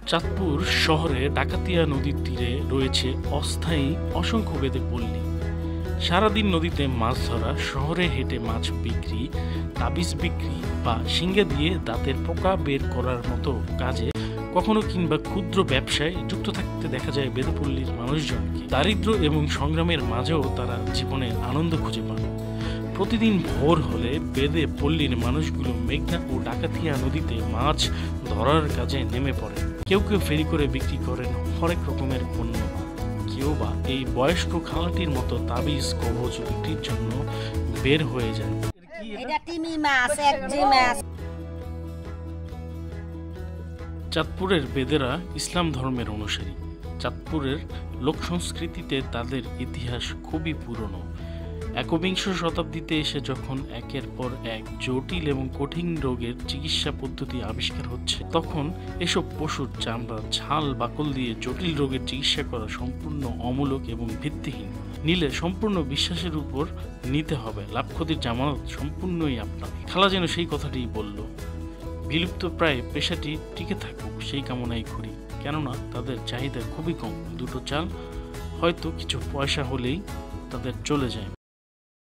চাঁদপুর শহরে ডাকাতিয়া নদীর তীরে রয়েছে অস্থায়ী অসংখ্য বেদে পল্লী। সারাদিন নদীতে মাছ ধরা, শহরে হেঁটে মাছ বিক্রি, তাবিজ বিক্রি বা শিঙ্গে দিয়ে দাঁতের পোকা বের করার মতো কাজে কখনো কিংবা ক্ষুদ্র ব্যবসায় যুক্ত থাকতে দেখা যায় বেদপল্লীর মানুষজনকে। দারিদ্র্য এবং সংগ্রামের মাঝেও তারা জীবনে আনন্দ খুঁজে পান। প্রতিদিন ভোর হলে বেদে পল্লীর মানুষগুলো মেঘনা ও ডাকাতিয়া নদীতে মাছ ধরার কাজে নেমে পড়ে। কেউ কেউ ফেরি করে বিক্রি করেন হরেক রকমের পণ্য, কেউ বা এই বয়স্ক খালাটির মতো তাবিজ কবচ বিক্রির জন্য বের হয়ে যায়। চাঁদপুরের বেদেরা ইসলাম ধর্মের অনুসারী। চাঁদপুরের লোক সংস্কৃতিতে তাদের ইতিহাস খুবই পুরনো। একবিংশ শতাব্দীতে এসে যখন একের পর এক জটিল এবং কঠিন রোগের চিকিৎসা পদ্ধতি আবিষ্কার হচ্ছে, তখন এসব পশুর চামড়া, ছাল, বাকল দিয়ে জটিল রোগের চিকিৎসা করা সম্পূর্ণ অমূলক এবং ভিত্তিহীন। নিলে সম্পূর্ণ বিশ্বাসের উপর নিতে হবে, লাভ ক্ষতির জামানত সম্পূর্ণই আপনার। খালা যেন সেই কথাটিই বলল। বিলুপ্ত প্রায় পেশাটি টিকে থাকুক সেই কামনাই করি, কেননা তাদের চাহিদা খুবই কম। দুটো চাল, হয়তো কিছু পয়সা হলেই তাদের চলে যায়।